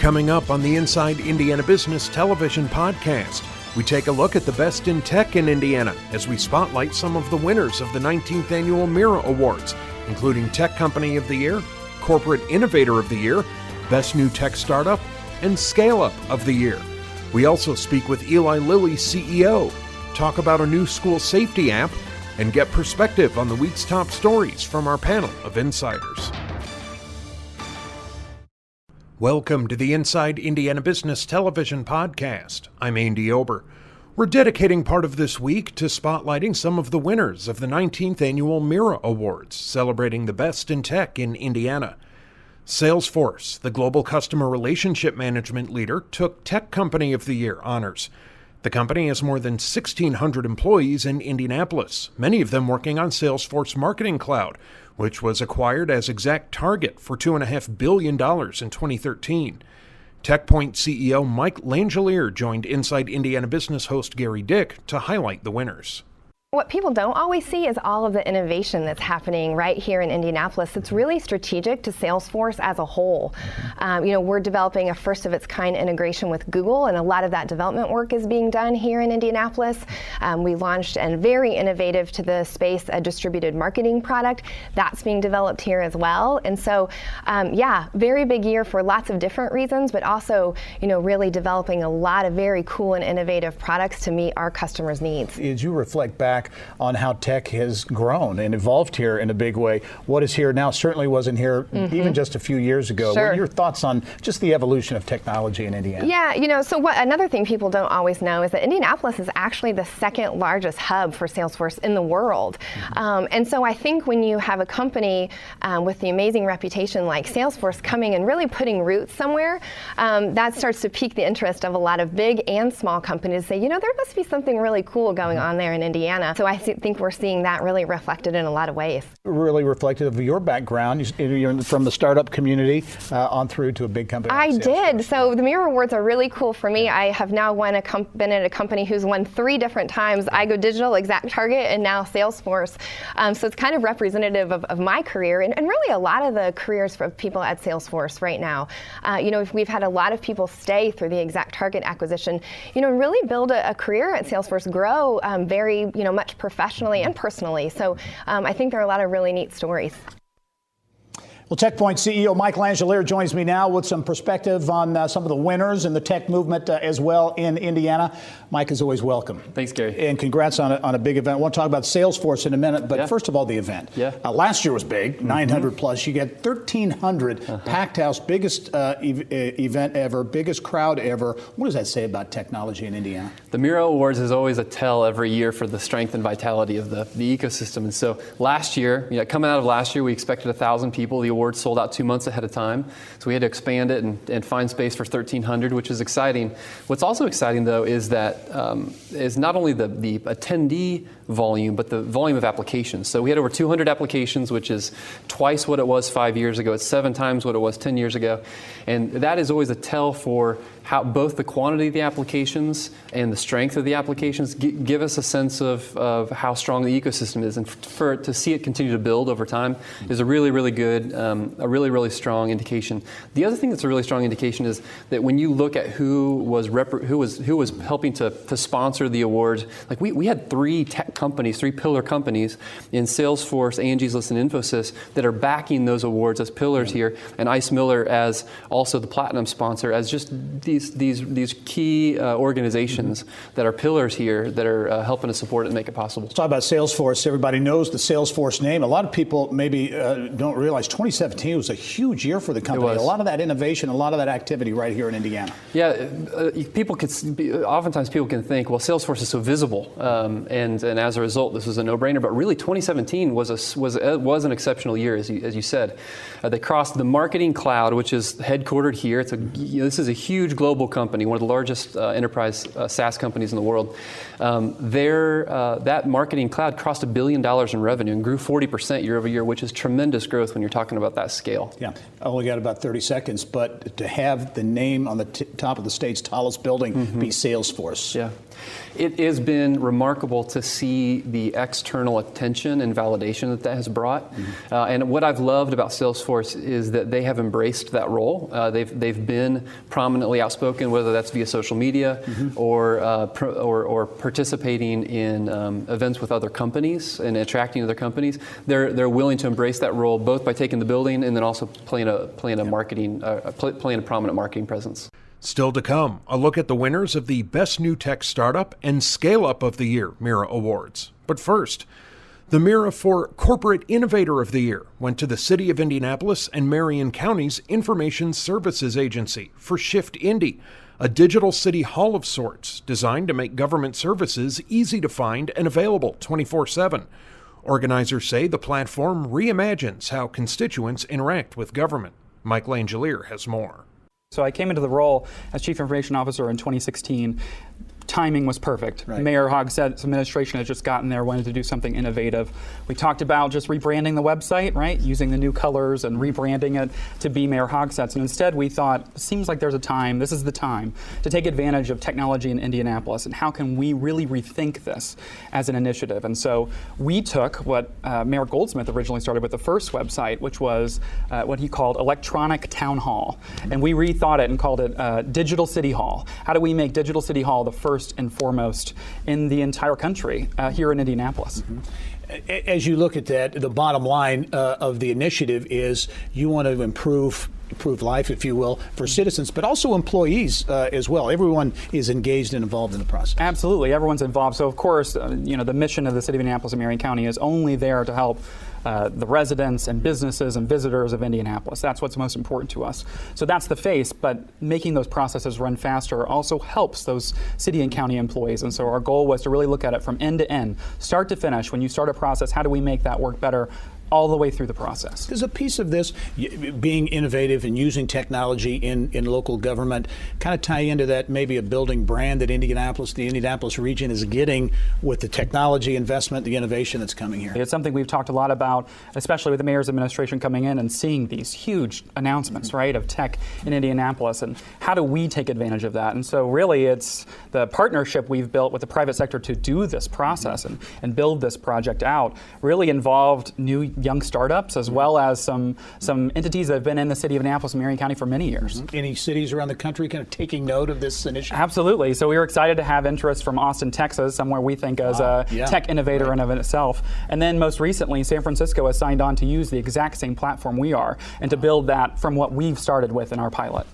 Coming up on the Inside Indiana Business Television podcast, we take a look at the best in tech in Indiana as we spotlight some of the winners of the 19th Annual Mira Awards, including Tech Company of the Year, Corporate Innovator of the Year, Best New Tech Startup, and Scale Up of the Year. We also speak with Lilly CEO, talk about a new school safety app, and get perspective on the week's top stories from our panel of insiders. Welcome to the Inside Indiana Business Television podcast. I'm Andy Ober. We're dedicating part of this week to spotlighting some of the winners of the 19th Annual Mira Awards, celebrating the best in tech in Indiana. Salesforce, the global customer relationship management leader, took Tech Company of the Year honors. The company has more than 1,600 employees in Indianapolis, many of them working on Salesforce Marketing Cloud, which was acquired as ExactTarget for $2.5 billion in 2013. TechPoint CEO Mike Langelier joined Inside Indiana Business host Gary Dick to highlight the winners. What people don't always see is all of the innovation that's happening right here in Indianapolis. It's really strategic to Salesforce as a whole. We're developing a first-of-its-kind integration with Google, and a lot of that development work is being done here in Indianapolis. We launched, and very innovative to the space, a distributed marketing product. That's being developed here as well. And so, very big year for lots of different reasons, but also, really developing a lot of very cool and innovative products to meet our customers' needs. As you reflect back on how tech has grown and evolved here in a big way, what is here now certainly wasn't here even just a few years ago. Sure. What are your thoughts on just the evolution of technology in Indiana? Yeah, so another thing people don't always know is that Indianapolis is actually the second largest hub for Salesforce in the world. And so I think when you have a company with the amazing reputation like Salesforce coming and really putting roots somewhere, that starts to pique the interest of a lot of big and small companies to say, there must be something really cool going on there in Indiana. So I think we're seeing that really reflected in a lot of ways. Really reflective of your background. You're from the startup community on through to a big company. I did. So the Mira Awards are really cool for me. I have now been at a company who's won 3 different times: Igo Digital, ExactTarget, and now Salesforce. So it's kind of representative of my career and really a lot of the careers for people at Salesforce right now. We've had a lot of people stay through the ExactTarget acquisition, really build a career at Salesforce, grow very, much professionally and personally. So I think there are a lot of really neat stories. Well, TechPoint CEO Mike Langelier joins me now with some perspective on some of the winners in the tech movement as well in Indiana. Mike, is always welcome. Thanks, Gary. And congrats on a big event. I want to talk about Salesforce in a minute, but first of all, the event. Last year was big, 900 plus. You get 1,300 packed house, biggest event ever, biggest crowd ever. What does that say about technology in Indiana? The Mira Awards is always a tell every year for the strength and vitality of the ecosystem. And so last year, coming out of last year, we expected 1,000 people. The awards sold out 2 months ahead of time. So we had to expand it and find space for 1,300, which is exciting. What's also exciting, though, is that is not only the attendee volume, but the volume of applications. So we had over 200 applications, which is twice what it was 5 years ago. It's 7 times what it was 10 years ago. And that is always a tell for how both the quantity of the applications and the strength of the applications give us a sense of how strong the ecosystem is. And to see it continue to build over time is a really, really good, a really, really strong indication. The other thing that's a really strong indication is that when you look at who was helping to sponsor the awards, like we had 3 tech companies, 3 pillar companies in Salesforce, Angie's List, and Infosys that are backing those awards as pillars here, and Ice Miller as also the platinum sponsor, as just these key organizations that are pillars here that are helping to support it and make it possible. Let's talk about Salesforce. Everybody knows the Salesforce name. A lot of people maybe don't realize 2017 was a huge year for the company. A lot of that innovation, a lot of that activity right here in Indiana. Yeah, oftentimes people can think, well, Salesforce is so visible, and as a result, this was a no-brainer. But really, 2017 was an exceptional year, as you said. They crossed the Marketing Cloud, which is headquartered here. This is a huge global company, one of the largest enterprise SaaS companies in the world. That Marketing Cloud crossed $1 billion in revenue and grew 40% year over year, which is tremendous growth when you're talking about that scale. Yeah, I only got about 30 seconds, but to have the name on the top of the state's tallest building be Salesforce. Yeah. It has been remarkable to see the external attention and validation that has brought. And what I've loved about Salesforce is that they have embraced that role. They've been prominently outspoken, whether that's via social media or participating in events with other companies and attracting other companies. They're willing to embrace that role, both by taking the building and then also playing a prominent marketing presence. Still to come, a look at the winners of the Best New Tech Startup and Scale Up of the Year Mira Awards. But first, the Mira for Corporate Innovator of the Year went to the City of Indianapolis and Marion County's Information Services Agency for Shift Indy, a digital city hall of sorts designed to make government services easy to find and available 24/7. Organizers say the platform reimagines how constituents interact with government. Mike Langelier has more. So I came into the role as Chief Information Officer in 2016. Timing was perfect. Right. Mayor Hogsett's administration had just gotten there, wanted to do something innovative. We talked about just rebranding the website, right? Using the new colors and rebranding it to be Mayor Hogsett's. And instead we thought, it seems like there's a time, this is the time, to take advantage of technology in Indianapolis, and how can we really rethink this as an initiative? And so we took what Mayor Goldsmith originally started with the first website, which was what he called Electronic Town Hall. And we rethought it and called it Digital City Hall. How do we make Digital City Hall the first and foremost in the entire country here in Indianapolis? As you look at that, the bottom line of the initiative is you want to improve life, if you will, for citizens, but also employees as well. Everyone is engaged and involved in the process. Absolutely, everyone's involved. So of course, the mission of the City of Indianapolis and Marion County is only there to help the residents and businesses and visitors of Indianapolis. That's what's most important to us. So that's the face, but making those processes run faster also helps those city and county employees. And so our goal was to really look at it from end to end, start to finish. When you start a process, how do we make that work better all the way through the process? Does a piece of this, being innovative and using technology in local government, kind of tie into that, maybe a building brand that the Indianapolis region is getting with the technology investment, the innovation that's coming here? It's something we've talked a lot about, especially with the mayor's administration coming in and seeing these huge announcements, right, of tech in Indianapolis, and how do we take advantage of that? And so really it's the partnership we've built with the private sector to do this process and build this project out really involved new young startups, as well as some entities that have been in the city of Indianapolis and Marion County for many years. Any cities around the country kind of taking note of this initiative? Absolutely. So we were excited to have interest from Austin, Texas, somewhere we think as a tech innovator in of itself. And then most recently, San Francisco has signed on to use the exact same platform we are and to build that from what we've started with in our pilot.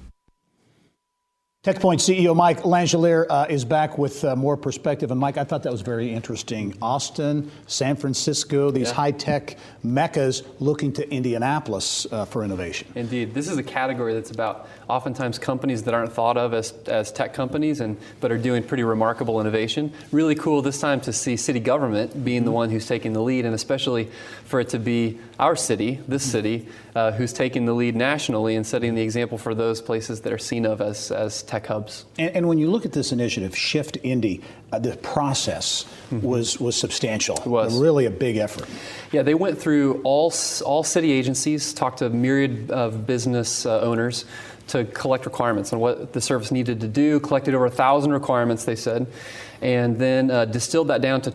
TechPoint CEO Mike Langelier is back with more perspective. And Mike, I thought that was very interesting. Austin, San Francisco, these high-tech meccas looking to Indianapolis for innovation. Indeed. This is a category that's about oftentimes companies that aren't thought of as tech companies but are doing pretty remarkable innovation. Really cool this time to see city government being the one who's taking the lead, and especially for it to be our city, this city, who's taking the lead nationally and setting the example for those places that are seen of as tech hubs. And when you look at this initiative, Shift Indy, the process was substantial. It was really a big effort. Yeah, they went through all city agencies, talked to a myriad of business owners to collect requirements on what the service needed to do, collected over 1,000 requirements, they said, and then distilled that down to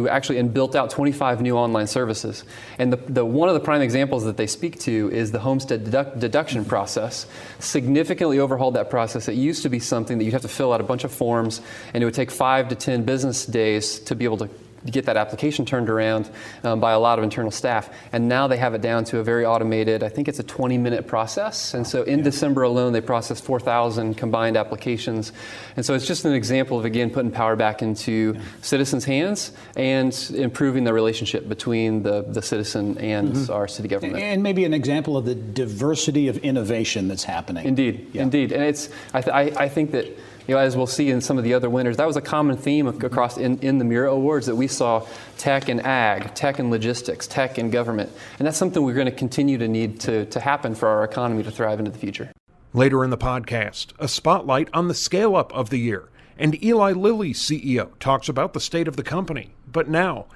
actually and built out 25 new online services. And the one of the prime examples that they speak to is the homestead deduction process. Significantly overhauled that process. It used to be something that you'd have to fill out a bunch of forms, and it would take 5 to 10 business days to be able to get that application turned around by a lot of internal staff. And now they have it down to a very automated, I think it's a 20-minute process. And so in December alone, they processed 4,000 combined applications. And so it's just an example of, again, putting power back into citizens' hands and improving the relationship between the citizen and our city government. And maybe an example of the diversity of innovation that's happening. Indeed, indeed. And it's, I think that, as we'll see in some of the other winners, that was a common theme across in the Mira Awards, that we saw tech and ag, tech and logistics, tech and government. And that's something we're going to continue to need to happen for our economy to thrive into the future. Later in the podcast, a spotlight on the scale-up of the year. And Eli Lilly, CEO, talks about the state of the company. But now,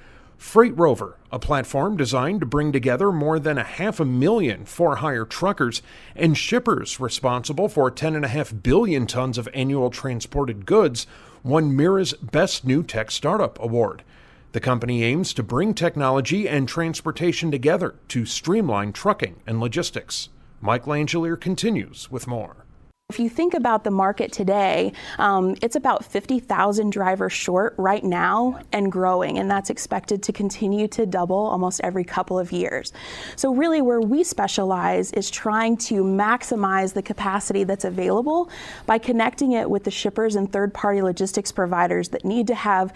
Freight Rover, a platform designed to bring together more than 500,000 for-hire truckers and shippers responsible for 10.5 billion tons of annual transported goods, won Mira's Best New Tech Startup Award. The company aims to bring technology and transportation together to streamline trucking and logistics. Mike Langelier continues with more. If you think about the market today, it's about 50,000 drivers short right now and growing, and that's expected to continue to double almost every couple of years. So really where we specialize is trying to maximize the capacity that's available by connecting it with the shippers and third-party logistics providers that need to have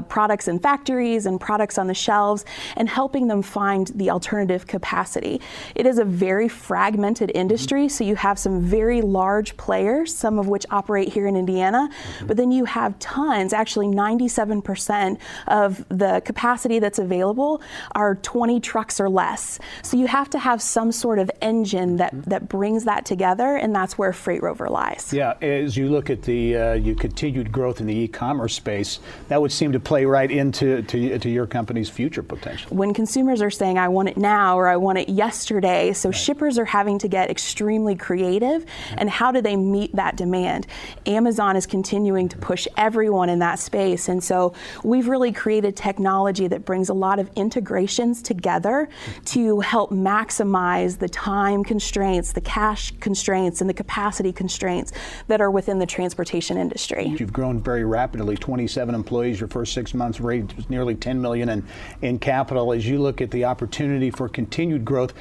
products in factories and products on the shelves, and helping them find the alternative capacity. It is a very fragmented industry, so you have some very large players, some of which operate here in Indiana, but then you have tons, actually 97% of the capacity that's available are 20 trucks or less. So you have to have some sort of engine that brings that together, and that's where Freight Rover lies. Yeah, as you look at the your continued growth in the e-commerce space, that would seem to play right into your company's future potential. When consumers are saying, I want it now or I want it yesterday, so shippers are having to get extremely creative, and how do they meet that demand? Amazon is continuing to push everyone in that space, and so we've really created technology that brings a lot of integrations together to help maximize the time constraints, the cash constraints, and the capacity constraints that are within the transportation industry. You've grown very rapidly, 27 employees your first 6 months, raised nearly $10 million in capital. As you look at the opportunity for continued growth,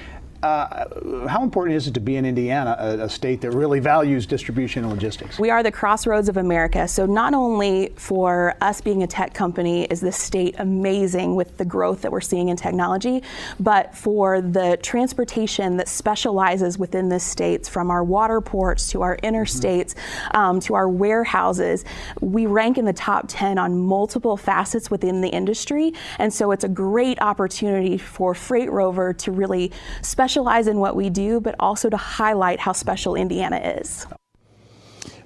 how important is it to be in Indiana, a state that really values distribution and logistics? We are the crossroads of America, so not only for us being a tech company is this state amazing with the growth that we're seeing in technology, but for the transportation that specializes within this state, from our water ports to our interstates to our warehouses, we rank in the top 10 on multiple facets within the industry, and so it's a great opportunity for Freight Rover to really specialize in what we do, but also to highlight how special Indiana is.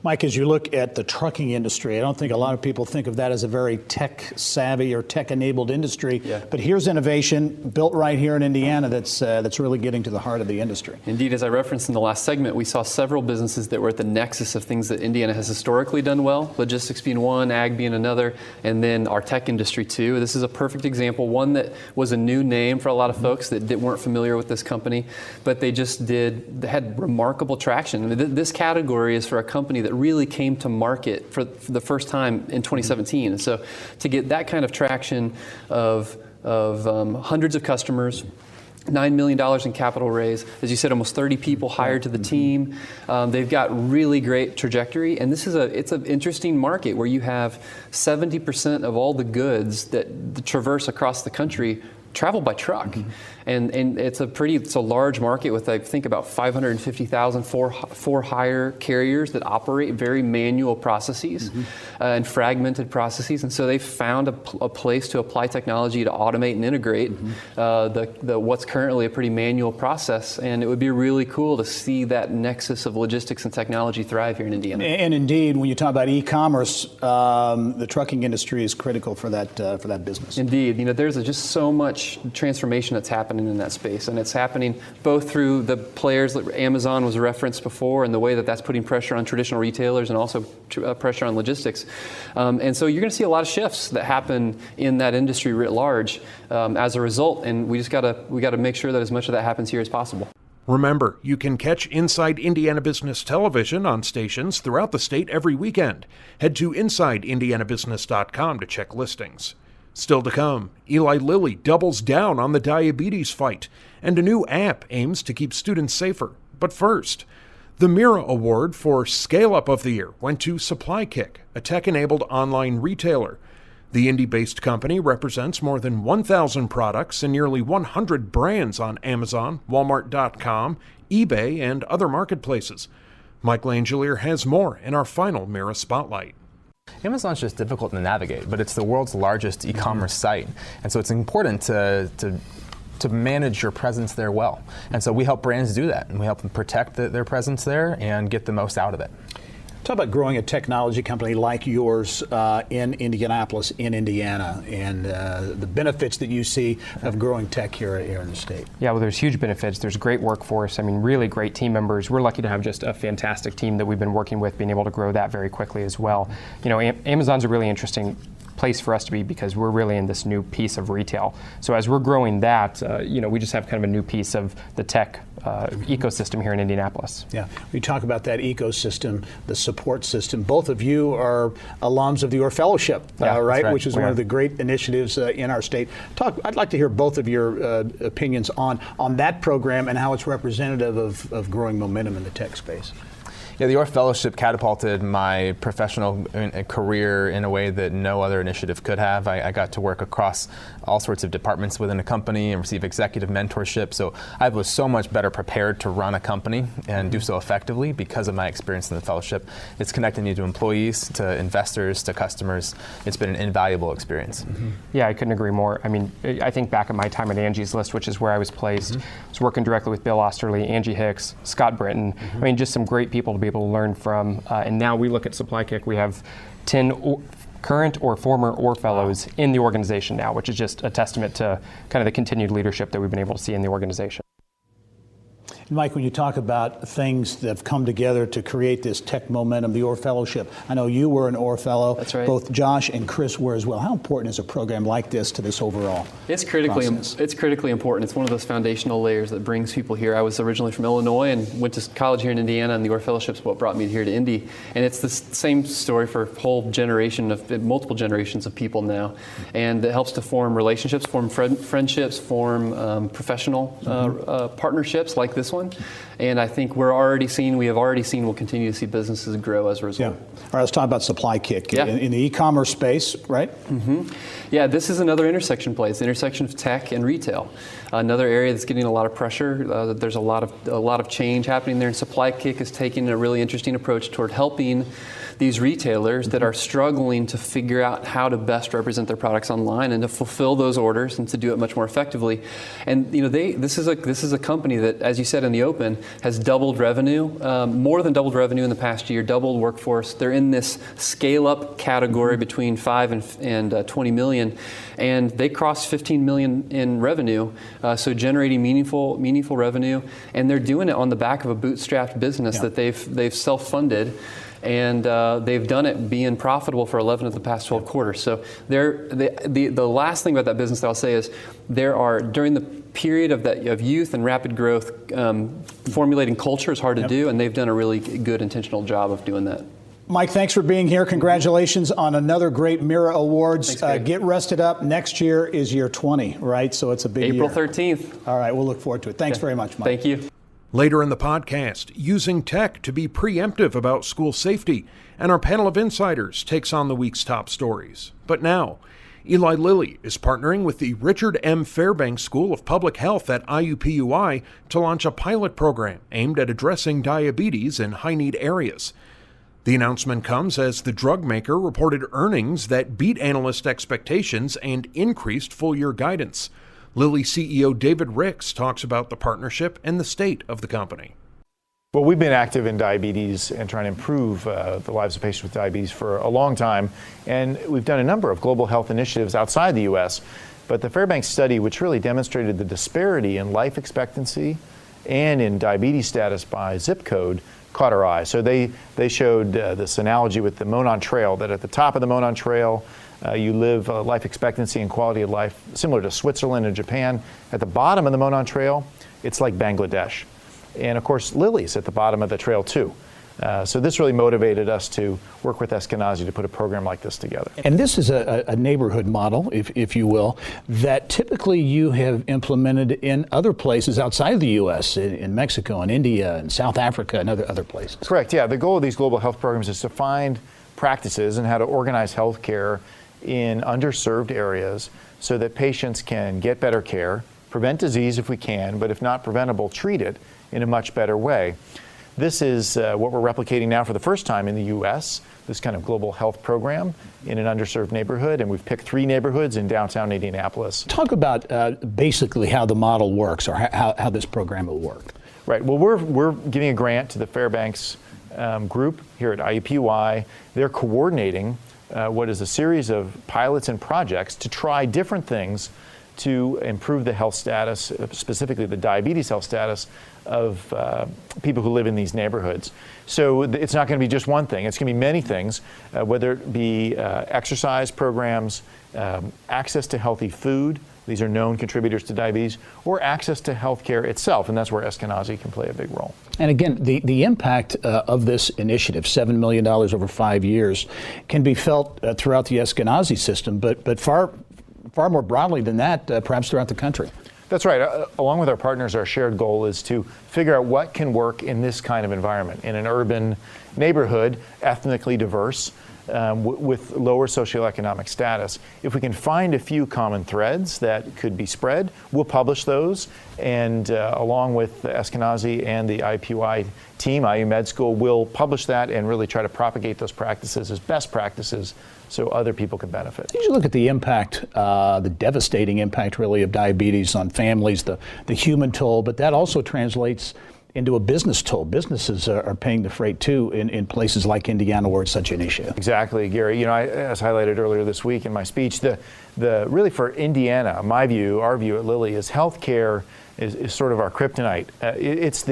Mike, as you look at the trucking industry, I don't think a lot of people think of that as a very tech-savvy or tech-enabled industry, but here's innovation built right here in Indiana that's really getting to the heart of the industry. Indeed, as I referenced in the last segment, we saw several businesses that were at the nexus of things that Indiana has historically done well, logistics being one, ag being another, and then our tech industry too. This is a perfect example, one that was a new name for a lot of folks that weren't familiar with this company, but they had remarkable traction. I mean, this category is for a company that really came to market for the first time in 2017. And so to get that kind of traction of hundreds of customers, $9 million in capital raise, as you said, almost 30 people hired to the team. They've got really great trajectory, and it's an interesting market where you have 70% of all the goods that traverse across the country travel by truck. And it's a large market with, I think, about 550,000 for-hire carriers that operate very manual processes and fragmented processes. And so they've found a place to apply technology to automate and integrate what's currently a pretty manual process. And it would be really cool to see that nexus of logistics and technology thrive here in Indiana. And indeed, when you talk about e-commerce, the trucking industry is critical for that business. Indeed, there's just so much transformation that's happening in that space, and it's happening both through the players like Amazon was referenced before, and the way that's putting pressure on traditional retailers and also pressure on logistics. And so you're going to see a lot of shifts that happen in that industry writ large as a result, and we got to make sure that as much of that happens here as possible. Remember, you can catch Inside Indiana Business Television on stations throughout the state every weekend. Head to InsideIndianaBusiness.com to check listings. Still to come, Eli Lilly doubles down on the diabetes fight, and a new app aims to keep students safer. But first, the Mira Award for Scale Up of the Year went to SupplyKick, a tech-enabled online retailer. The Indy-based company represents more than 1,000 products and nearly 100 brands on Amazon, Walmart.com, eBay, and other marketplaces. Mike Langelier has more in our final Mira Spotlight. Amazon's just difficult to navigate, but it's the world's largest e-commerce site, and so it's important to manage your presence there well. And so we help brands do that, and we help them protect their presence there and get the most out of it. Talk about growing a technology company like yours in Indianapolis, in Indiana, and the benefits that you see of growing tech here in the state. Yeah, well, there's huge benefits. There's a great workforce. I mean, really great team members. We're lucky to have just a fantastic team that we've been working with, being able to grow that very quickly as well. You know, Amazon's a really interesting place for us to be because we're really in this new piece of retail. So as we're growing that, you know, we just have kind of a new piece of the tech ecosystem here in Indianapolis. Yeah, we talk about that ecosystem, the support system. Both of you are alums of the Orr Fellowship, right? Which is one of the great initiatives in our state. I'd like to hear both of your opinions on that program and how it's representative of growing momentum in the tech space. Yeah, the Orr Fellowship catapulted my professional career in a way that no other initiative could have. I got to work across all sorts of departments within a company and receive executive mentorship. So I was so much better prepared to run a company and do so effectively because of my experience in the fellowship. It's connected me to employees, to investors, to customers. It's been an invaluable experience. Mm-hmm. Yeah, I couldn't agree more. I mean, I think back at my time at Angie's List, which is where I was placed. I was working directly with Bill Osterly, Angie Hicks, Scott Britton. I mean, just some great people to be able to learn from. And now we look at SupplyKick, we have 10 current or former Orr Fellows in the organization now, which is just a testament to kind of the continued leadership that we've been able to see in the organization. Mike, when you talk about things that have come together to create this tech momentum, the Orr Fellowship, I know you were an Orr Fellow. That's right. Both Josh and Chris were as well. How important is a program like this to this overall It's critically important. It's one of those foundational layers that brings people here. I was originally from Illinois and went to college here in Indiana, and the Orr Fellowship is what brought me here to Indy. And it's the same story for a whole generation of multiple generations of people now. And it helps to form relationships, form friendships, form professional partnerships like this one. And I think we have already seen, we'll continue to see businesses grow as a result. Yeah. All right, let's talk about SupplyKick in the e-commerce space, right? Mm-hmm. Yeah, this is another intersection place, the intersection of tech and retail. Another area that's getting a lot of pressure. There's a lot of change happening there, and SupplyKick is taking a really interesting approach toward helping these retailers that are struggling to figure out how to best represent their products online and to fulfill those orders and to do it much more effectively. And you know, this is a company that, as you said in the open, has doubled revenue, more than doubled revenue in the past year, doubled workforce. They're in this scale-up category between 5 and 20 million, and they crossed 15 million in revenue, so generating meaningful revenue, and they're doing it on the back of a bootstrapped business that they've self-funded. And they've done it being profitable for 11 of the past 12 quarters. So the last thing about that business that I'll say is during the period of youth and rapid growth, formulating culture is hard to do, and they've done a really good intentional job of doing that. Mike, thanks for being here. Congratulations on another great Mira Awards. Thanks, get rested up. Next year is year 20, right? So it's a big April year. 13th. All right, we'll look forward to it. Thanks very much, Mike. Thank you. Later in the podcast, using tech to be preemptive about school safety, and our panel of insiders takes on the week's top stories. But now, Eli Lilly is partnering with the Richard M. Fairbanks School of Public Health at IUPUI to launch a pilot program aimed at addressing diabetes in high-need areas. The announcement comes as the drug maker reported earnings that beat analyst expectations and increased full-year guidance. Lilly CEO David Ricks talks about the partnership and the state of the company. Well, we've been active in diabetes and trying to improve the lives of patients with diabetes for a long time, and we've done a number of global health initiatives outside the U.S., but the Fairbanks study, which really demonstrated the disparity in life expectancy and in diabetes status by zip code, caught our eye. So they showed this analogy with the Monon Trail, that at the top of the Monon Trail, you live life expectancy and quality of life similar to Switzerland and Japan. At the bottom of the Monon Trail, it's like Bangladesh. And of course, Lilly's at the bottom of the trail too. So this really motivated us to work with Eskenazi to put a program like this together. And this is a neighborhood model, if you will, that typically you have implemented in other places outside of the U.S., in Mexico and India and South Africa and other places. Correct, yeah. The goal of these global health programs is to find practices and how to organize healthcare in underserved areas so that patients can get better care, prevent disease if we can, but if not preventable, treat it in a much better way. This is what we're replicating now for the first time in the U.S., this kind of global health program in an underserved neighborhood, and we've picked 3 neighborhoods in downtown Indianapolis. Talk about basically how the model works, or how this program will work. Right. Well, we're giving a grant to the Fairbanks group here at IUPUI. They're coordinating what is a series of pilots and projects to try different things to improve the health status, specifically the diabetes health status of people who live in these neighborhoods. So it's not going to be just one thing. It's going to be many things, whether it be exercise programs, access to healthy food. These are known contributors to diabetes, or access to health care itself, and that's where Eskenazi can play a big role. And again, the impact of this initiative, $7 million over 5 years, can be felt throughout the Eskenazi system, but far more broadly than that, perhaps throughout the country. That's right. Along with our partners, our shared goal is to figure out what can work in this kind of environment, in an urban neighborhood, ethnically diverse, with lower socioeconomic status. If we can find a few common threads that could be spread, we'll publish those, and along with Eskenazi and the IUPUI team, IU Med School, we'll publish that and really try to propagate those practices as best practices so other people can benefit. As you look at the impact, the devastating impact really of diabetes on families, the human toll, but that also translates into a business toll. Businesses are paying the freight too in places like Indiana where it's such an issue. Exactly, Gary. As highlighted earlier this week in my speech, the really for Indiana, my view, our view at Lilly is healthcare is sort of our kryptonite. It's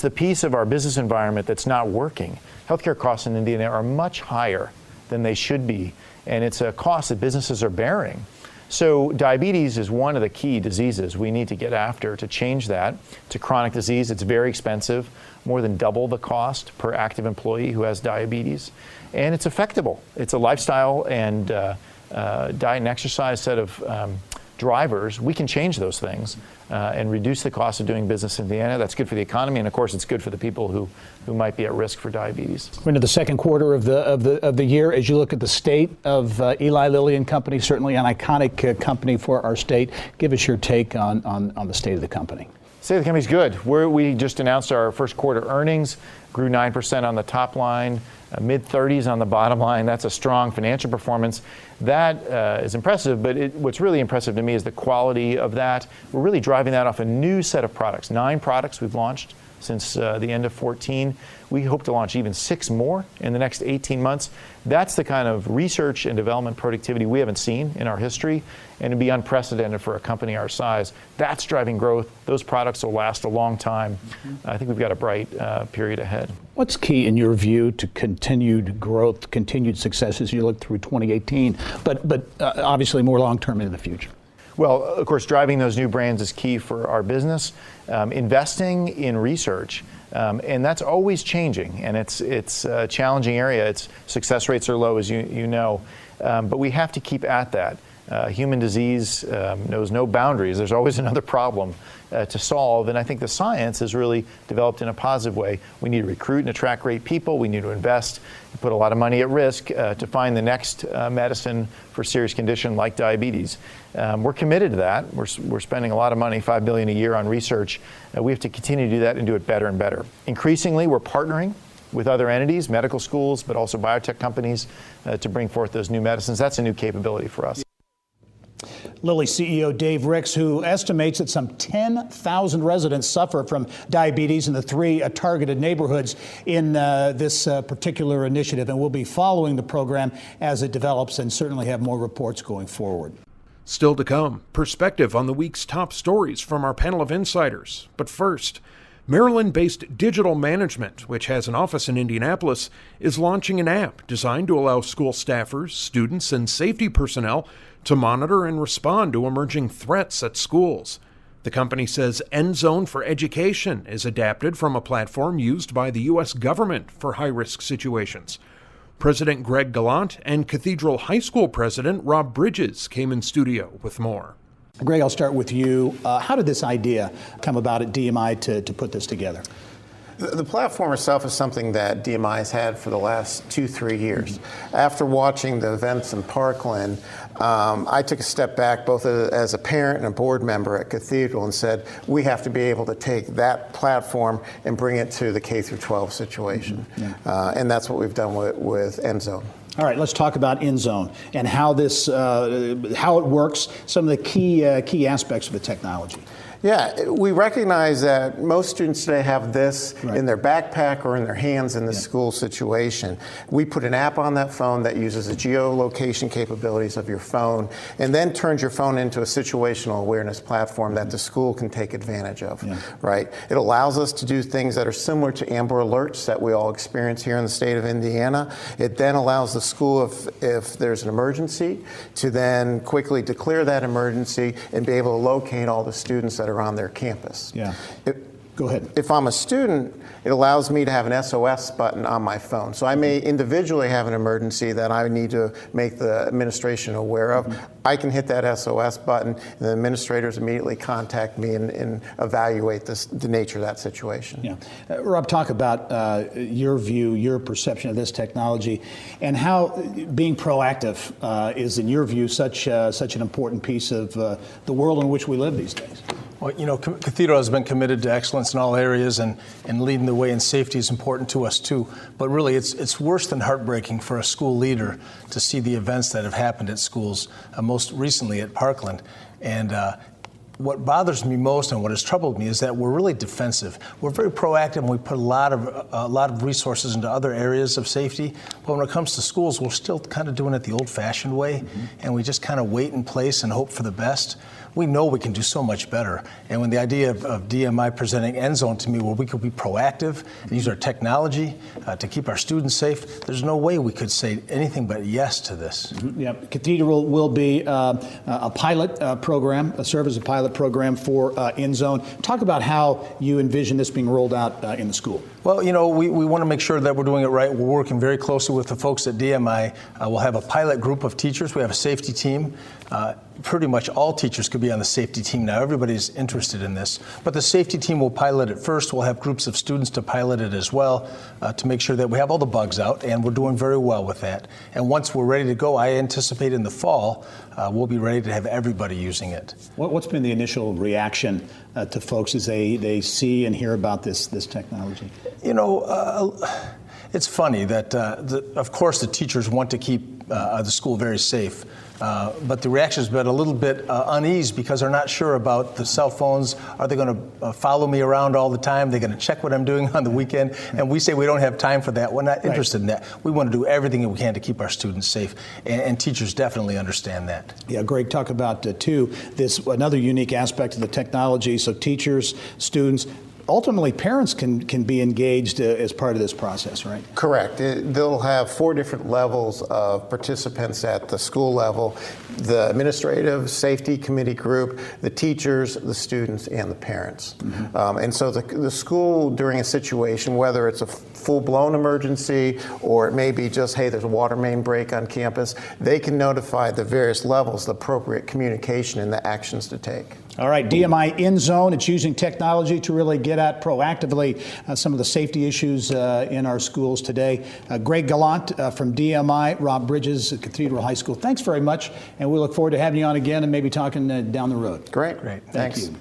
the piece of our business environment that's not working. Healthcare costs in Indiana are much higher than they should be, and it's a cost that businesses are bearing. So diabetes is one of the key diseases we need to get after to change that. It's a chronic disease. It's very expensive, more than double the cost per active employee who has diabetes. And it's affectable. It's a lifestyle and diet and exercise set of drivers. We can change those things and reduce the cost of doing business in Indiana. That's good for the economy, and of course it's good for the people who might be at risk for diabetes. We're into the second quarter of the year. As you look at the state of Eli Lilly and Company, certainly an iconic company for our state. Give us your take on the state of the company. State of the company's good. We just announced our first quarter earnings, grew 9% on the top line, mid-30s on the bottom line. That's a strong financial performance. That is impressive, but what's really impressive to me is the quality of that. We're really driving that off a new set of products. 9 products we've launched since the end of 2014. We hope to launch even 6 more in the next 18 months. That's the kind of research and development productivity we haven't seen in our history, and it'd be unprecedented for a company our size. That's driving growth. Those products will last a long time. I think we've got a bright period ahead. What's key in your view to continued growth, continued success as you look through 2018, but obviously more long-term into the future? Well, of course, driving those new brands is key for our business. Investing in research, and that's always changing, and it's a challenging area. Its success rates are low, as you know, but we have to keep at that. Human disease knows no boundaries. There's always another problem to solve, and I think the science has really developed in a positive way. We need to recruit and attract great people. We need to invest and put a lot of money at risk to find the next medicine for a serious condition like diabetes. We're committed to that. We're spending a lot of money, $5 billion a year on research. We have to continue to do that and do it better and better. Increasingly, we're partnering with other entities, medical schools, but also biotech companies to bring forth those new medicines. That's a new capability for us. Lilly CEO Dave Ricks, who estimates that some 10,000 residents suffer from diabetes in the 3 targeted neighborhoods in this particular initiative, and we'll be following the program as it develops and certainly have more reports going forward. Still to come, perspective on the week's top stories from our panel of insiders. But first, Maryland-based Digital Management, which has an office in Indianapolis, is launching an app designed to allow school staffers, students, and safety personnel to monitor and respond to emerging threats at schools. The company says EndZone for Education is adapted from a platform used by the U.S. government for high-risk situations. President Greg Gallant and Cathedral High School President Rob Bridges came in studio with more. Greg, I'll start with you. How did this idea come about at DMI to put this together? The platform itself is something that DMI has had for the last 2-3 years. After watching the events in Parkland, I took a step back both as a parent and a board member at Cathedral and said, we have to be able to take that platform and bring it to the K-12 situation. And that's what we've done with EndZone. All right, let's talk about EndZone and how this, how it works, some of the key aspects of the technology. Yeah, we recognize that most students today have this in their backpack or in their hands in the school situation. We put an app on that phone that uses the geolocation capabilities of your phone and then turns your phone into a situational awareness platform that the school can take advantage of, right? It allows us to do things that are similar to Amber Alerts that we all experience here in the state of Indiana. It then allows the school, if there's an emergency, to then quickly declare that emergency and be able to locate all the students that are on their campus. Go ahead. If I'm a student, it allows me to have an SOS button on my phone. So I may individually have an emergency that I need to make the administration aware of. I can hit that SOS button, and the administrators immediately contact me and evaluate the nature of that situation. Rob, talk about your view, your perception of this technology, and how being proactive is, in your view, such an important piece of the world in which we live these days. Well, you know, Cathedral has been committed to excellence in all areas, and leading the way in safety is important to us too. But really, it's worse than heartbreaking for a school leader to see the events that have happened at schools, most recently at Parkland. And what bothers me most and what has troubled me is that we're really defensive. We're very proactive, and we put a lot of resources into other areas of safety. But when it comes to schools, we're still kind of doing it the old-fashioned way, and we just kind of wait in place and hope for the best. We know we can do so much better. And when the idea of DMI presenting EndZone to me, where we could be proactive and use our technology to keep our students safe, there's no way we could say anything but yes to this. Cathedral will be a pilot program, serve as a pilot program for EndZone. Talk about how you envision this being rolled out in the school. Well, you know, we want to make sure that we're doing it right. We're working very closely with the folks at DMI. We'll have a pilot group of teachers. We have a safety team. Pretty much all teachers could be on the safety team now. Everybody's interested in this. But the safety team will pilot it first. We'll have groups of students to pilot it as well to make sure that we have all the bugs out, and we're doing very well with that. And once we're ready to go, I anticipate in the fall, we'll be ready to have everybody using it. What's been the initial reaction to folks as they see and hear about this technology? You know, it's funny that, of course, the teachers want to keep the school very safe. But the reaction has been a little bit uneasy because they're not sure about the cell phones. Are they going to follow me around all the time? They're going to check what I'm doing on the weekend. And we say we don't have time for that. We're not interested in that. We want to do everything that we can to keep our students safe. And teachers definitely understand that. Yeah, Greg, talk about, too, this another unique aspect of the technology. So teachers, students, ultimately, parents can be engaged as part of this process, right? Correct. They'll have 4 different levels of participants at the school level: the administrative safety committee group, the teachers, the students, and the parents. And so the school, during a situation, whether it's a full-blown emergency or it may be just, hey, there's a water main break on campus, they can notify the various levels the appropriate communication and the actions to take. All right, DMI EndZone. It's using technology to really get at proactively some of the safety issues in our schools today. Greg Gallant from DMI, Rob Bridges at Cathedral High School. Thanks very much, and we look forward to having you on again and maybe talking down the road. Great. Thank you.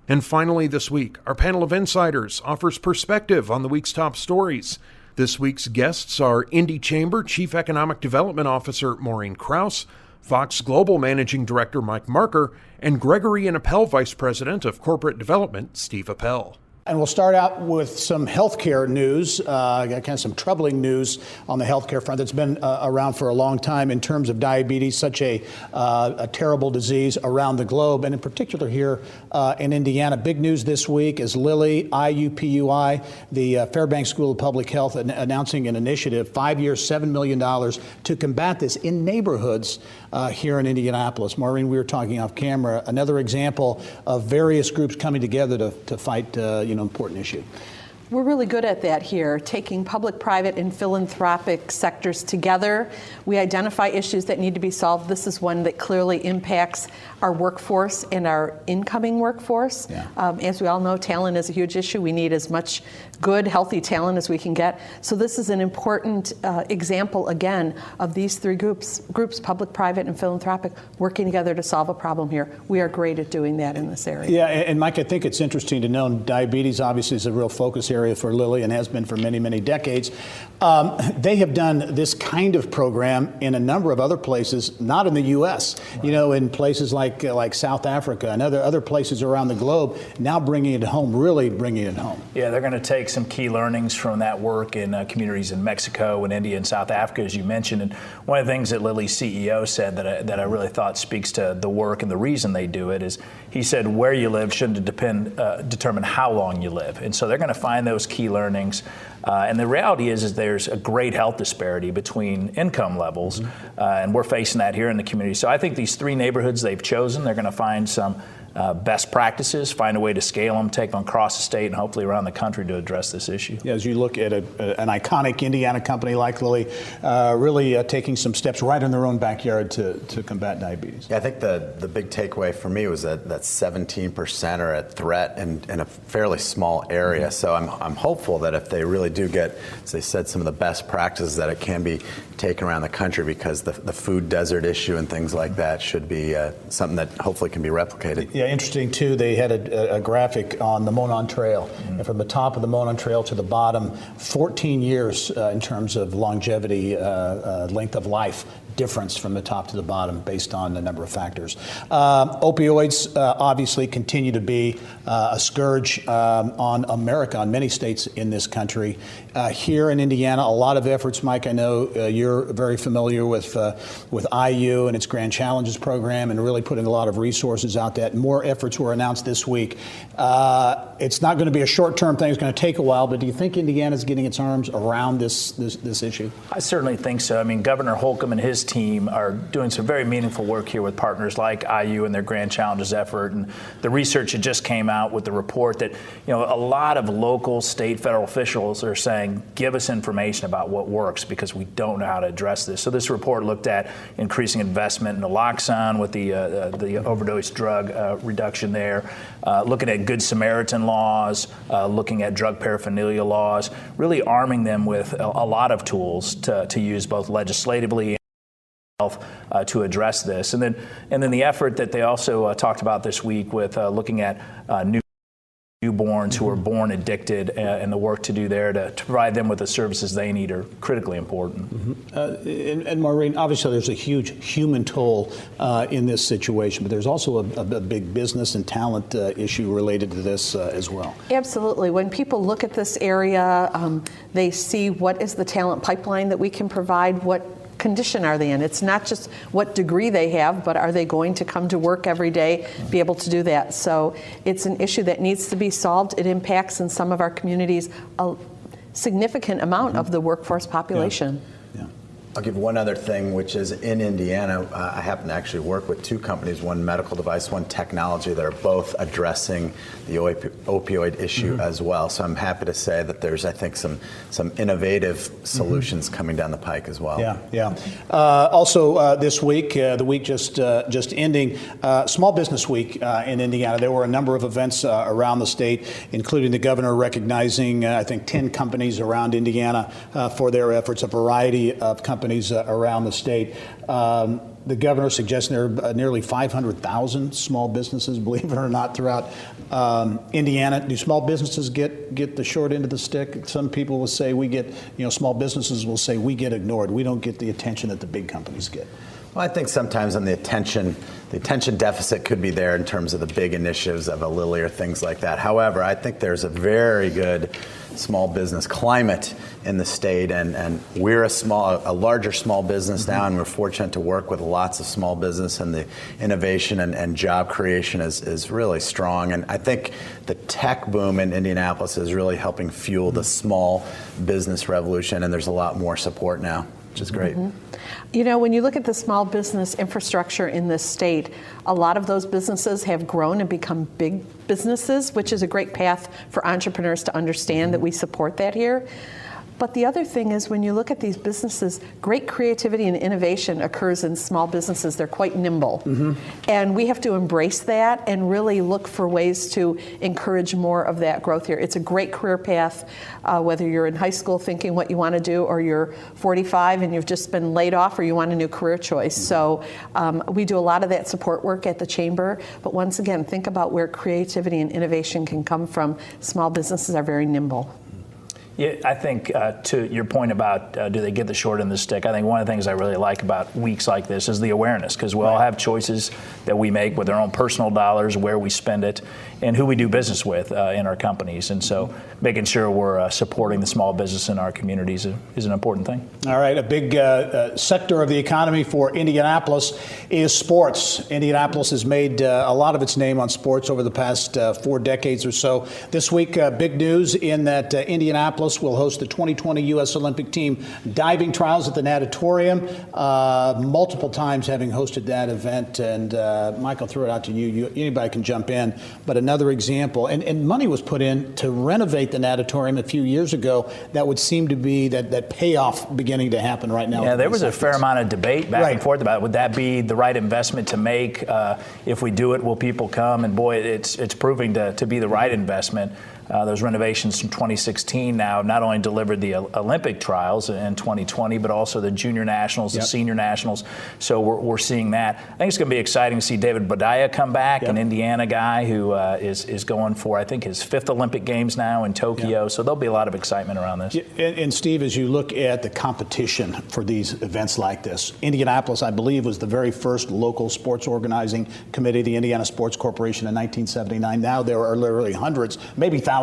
And finally this week, our panel of insiders offers perspective on the week's top stories. This week's guests are Indy Chamber Chief Economic Development Officer Maureen Krause, Fox Global Managing Director Mike Marker, and Gregory and Appel Vice President of Corporate Development Steve Appel. And we'll start out with some healthcare news, kind of some troubling news on the healthcare front that's been around for a long time in terms of diabetes, such a terrible disease around the globe, and in particular here in Indiana. Big news this week is Lilly, IUPUI, the Fairbanks School of Public Health, announcing an initiative, 5 years, $7 million, to combat this in neighborhoods here in Indianapolis. Maureen, we were talking off camera, another example of various groups coming together to fight important issue. We're really good at that here, taking public, private, and philanthropic sectors together. We identify issues that need to be solved. This is one that clearly impacts our workforce and our incoming workforce. As we all know, talent is a huge issue. We need as much good, healthy talent as we can get. So this is an important example, again, of these 3 groups, public, private, and philanthropic, working together to solve a problem here. We are great at doing that in this area. Yeah, and Mike, I think it's interesting to know diabetes obviously is a real focus area area for Lilly and has been for many, many decades. They have done this kind of program in a number of other places, not in the U.S., in places like South Africa and other places around the globe, now bringing it home, really bringing it home. Yeah, they're going to take some key learnings from that work in communities in Mexico and India and South Africa, as you mentioned. And one of the things that Lilly's CEO said that I really thought speaks to the work and the reason they do it is he said where you live shouldn't determine how long you live. And so they're going to find those key learnings. And the reality is there's a great health disparity between income levels, and we're facing that here in the community. So I think these 3 neighborhoods they've chosen, they're going to find some best practices, find a way to scale them, take them across the state and hopefully around the country to address this issue. Yeah, as you look at an iconic Indiana company like Lilly, really taking some steps right in their own backyard to combat diabetes. Yeah, I think the big takeaway for me was that 17% are at threat in a fairly small area. So I'm hopeful that if they really do get, as they said, some of the best practices, that it can be taken around the country, because the food desert issue and things like that should be something that hopefully can be replicated. Yeah, interesting too, they had a graphic on the Monon Trail, and from the top of the Monon Trail to the bottom, 14 years in terms of longevity, length of life difference from the top to the bottom based on a number of factors. Opioids obviously continue to be a scourge on America, on many states in this country. Here in Indiana, a lot of efforts, Mike, I know you're very familiar with IU and its Grand Challenges program, and really putting a lot of resources out there. More efforts were announced this week. It's not going to be a short-term thing, it's going to take a while, but do you think Indiana's getting its arms around this issue? I certainly think so. I mean, Governor Holcomb and his team are doing some very meaningful work here with partners like IU and their Grand Challenges effort. And the research that just came out with the report that, a lot of local, state, federal officials are saying, give us information about what works, because we don't know how to address this. So this report looked at increasing investment in naloxone with the overdose drug reduction there, looking at Good Samaritan laws, looking at drug paraphernalia laws, really arming them with a lot of tools to use both legislatively to address this. And then the effort that they also talked about this week with looking at newborns who are born addicted, and the work to do there to provide them with the services they need are critically important. And Maureen, obviously there's a huge human toll in this situation, but there's also a big business and talent issue related to this as well. Absolutely. When people look at this area, they see what is the talent pipeline that we can provide, what condition are they in? It's not just what degree they have, but are they going to come to work every day, be able to do that? So it's an issue that needs to be solved. It impacts in some of our communities a significant amount of the workforce population. Yeah. I'll give one other thing, which is in Indiana, I happen to actually work with 2 companies, one medical device, one technology, that are both addressing the opioid issue as well. So I'm happy to say that there's, I think, some innovative solutions coming down the pike as well. Yeah. Also this week, the week just ending, Small Business Week in Indiana. There were a number of events around the state, including the governor recognizing, I think, 10 companies around Indiana for their efforts, a variety of companies around the state. The governor suggesting there are nearly 500,000 small businesses, believe it or not, throughout Indiana. Do small businesses get the short end of the stick? Some people will say small businesses will say we get ignored. We don't get the attention that the big companies get. Well, I think sometimes on the attention deficit could be there in terms of the big initiatives of a Lilly or things like that. However, I think there's a very good small business climate in the state, and we're a larger small business now, and we're fortunate to work with lots of small business, and the innovation and job creation is really strong. And I think the tech boom in Indianapolis is really helping fuel the small business revolution, and there's a lot more support now, which is great. When you look at the small business infrastructure in this state, a lot of those businesses have grown and become big businesses, which is a great path for entrepreneurs to understand that we support that here. But the other thing is, when you look at these businesses, great creativity and innovation occurs in small businesses. They're quite nimble. And we have to embrace that and really look for ways to encourage more of that growth here. It's a great career path, whether you're in high school thinking what you want to do, or you're 45 and you've just been laid off, or you want a new career choice. So we do a lot of that support work at the Chamber. But once again, think about where creativity and innovation can come from. Small businesses are very nimble. Yeah, I think to your point about do they get the short end of the stick, I think one of the things I really like about weeks like this is the awareness, because we all have choices that we make with our own personal dollars, where we spend it, and who we do business with in our companies. And so making sure we're supporting the small business in our communities is an important thing. All right, a big sector of the economy for Indianapolis is sports. Indianapolis has made a lot of its name on sports over the past 4 decades or so. This week, big news in that Indianapolis will host the 2020 U.S. Olympic team diving trials at the Natatorium, multiple times having hosted that event. And Michael, threw it out to you. Anybody can jump in. But another example, and money was put in to renovate the Natatorium a few years ago. That would seem to be that payoff beginning to happen right now. Yeah, there was a fair amount of debate back and forth about it. Would that be the right investment to make? If we do it, will people come? And boy, it's proving to be the right investment. Those renovations from 2016 now not only delivered the Olympic trials in 2020, but also the junior nationals, the senior nationals. So we're seeing that. I think it's going to be exciting to see David Badaya come back, an Indiana guy who is going for, I think, his 5th Olympic Games now in Tokyo. So there'll be a lot of excitement around this. And Steve, as you look at the competition for these events like this, Indianapolis, I believe, was the very first local sports organizing committee, the Indiana Sports Corporation, in 1979. Now there are literally hundreds, maybe thousands.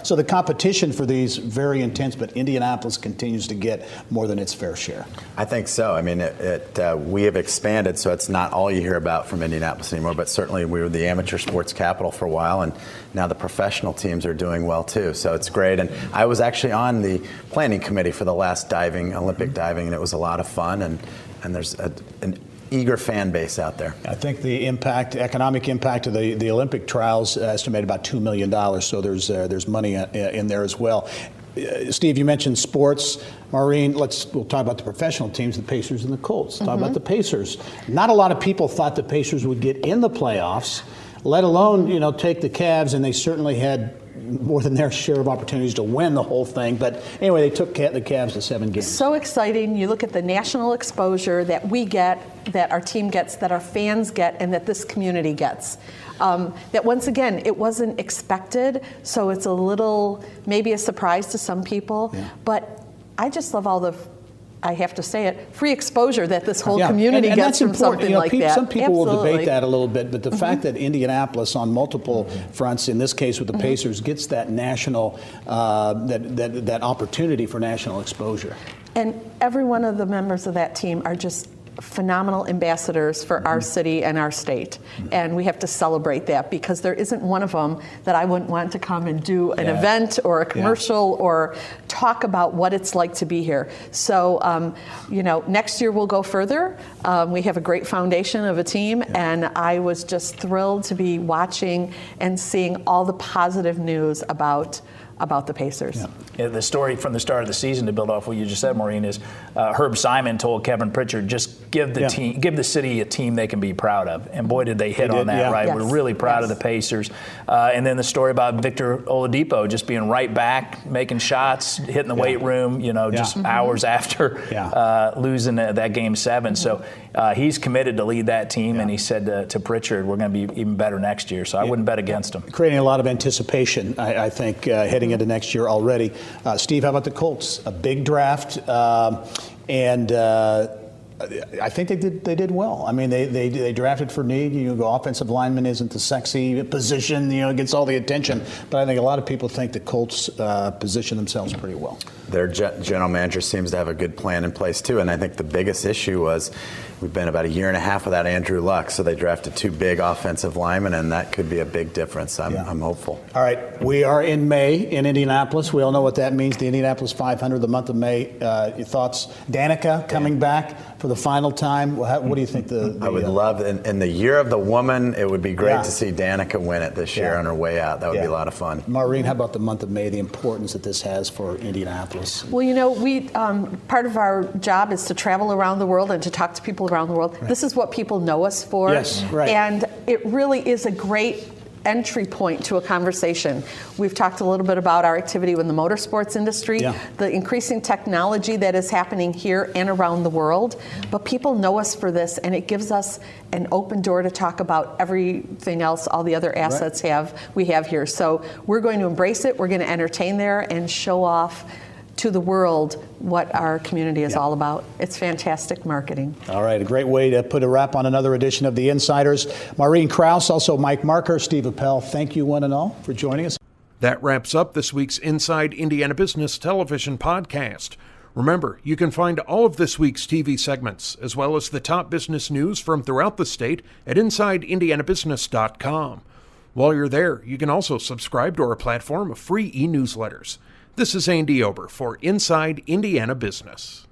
So the competition for these very intense, but Indianapolis continues to get more than its fair share. I think so. I mean, we have expanded, so it's not all you hear about from Indianapolis anymore, but certainly we were the amateur sports capital for a while, and now the professional teams are doing well too. So it's great. And I was actually on the planning committee for the last Olympic diving, and it was a lot of fun, and there's an eager fan base out there. I think the economic impact of the Olympic trials estimated about $2 million. So there's money in there as well. Steve, you mentioned sports. Maureen, we'll talk about the professional teams, the Pacers and the Colts. Talk about the Pacers. Not a lot of people thought the Pacers would get in the playoffs, let alone take the Cavs, and they certainly had more than their share of opportunities to win the whole thing. But anyway, they took the Cavs to 7 games. So exciting. You look at the national exposure that we get, that our team gets, that our fans get, and that this community gets. That once again, it wasn't expected, so it's a little, maybe a surprise to some people. But I just love all the, I have to say it, free exposure that this whole community and gets from something like that. Some people will debate that a little bit, but the fact that Indianapolis on multiple fronts, in this case with the Pacers, gets that national, that opportunity for national exposure. And every one of the members of that team are just phenomenal ambassadors for our city and our state. And we have to celebrate that, because there isn't one of them that I wouldn't want to come and do an event or a commercial or talk about what it's like to be here. So, next year we'll go further. We have a great foundation of a team, and I was just thrilled to be watching and seeing all the positive news about the Pacers. Yeah, the story from the start of the season, to build off what you just said, Maureen, is Herb Simon told Kevin Pritchard, just give the city a team they can be proud of. And boy, did they hit on that, right? Yes. We're really proud of the Pacers. And then the story about Victor Oladipo just being right back, making shots, hitting the weight room, just hours after losing that Game 7. So he's committed to lead that team, and he said to Pritchard, we're going to be even better next year. So I wouldn't bet against him. Creating a lot of anticipation, I think, heading into next year already. Steve, how about the Colts? A big draft, and I think they did well. I mean, they drafted for need. Offensive lineman isn't the sexy position, gets all the attention. But I think a lot of people think the Colts position themselves pretty well. Their general manager seems to have a good plan in place too. And I think the biggest issue was we've been about a year and a half without Andrew Luck, so they drafted 2 big offensive linemen, and that could be a big difference. I'm hopeful. All right, we are in May in Indianapolis. We all know what that means. The Indianapolis 500, the month of May. Your thoughts? Danica coming back for the final time. What do you think? I would love, in the year of the woman, it would be great to see Danica win it this year on her way out. That would be a lot of fun. Maureen, how about the month of May, the importance that this has for Indianapolis? Well, we part of our job is to travel around the world and to talk to people around the world. Right. This is what people know us for. Yes, right. And it really is a great entry point to a conversation. We've talked a little bit about our activity in the motorsports industry, the increasing technology that is happening here and around the world, but people know us for this, and it gives us an open door to talk about everything else, all the other assets we have here. So we're going to embrace it, we're going to entertain there and show off to the world what our community is all about. It's fantastic marketing. All right, a great way to put a wrap on another edition of The Insiders. Maureen Krause, also Mike Marker, Steve Appel, thank you one and all for joining us. That wraps up this week's Inside Indiana Business Television podcast. Remember, you can find all of this week's TV segments, as well as the top business news from throughout the state at InsideIndianaBusiness.com. While you're there, you can also subscribe to our platform of free e-newsletters. This is Andy Ober for Inside Indiana Business.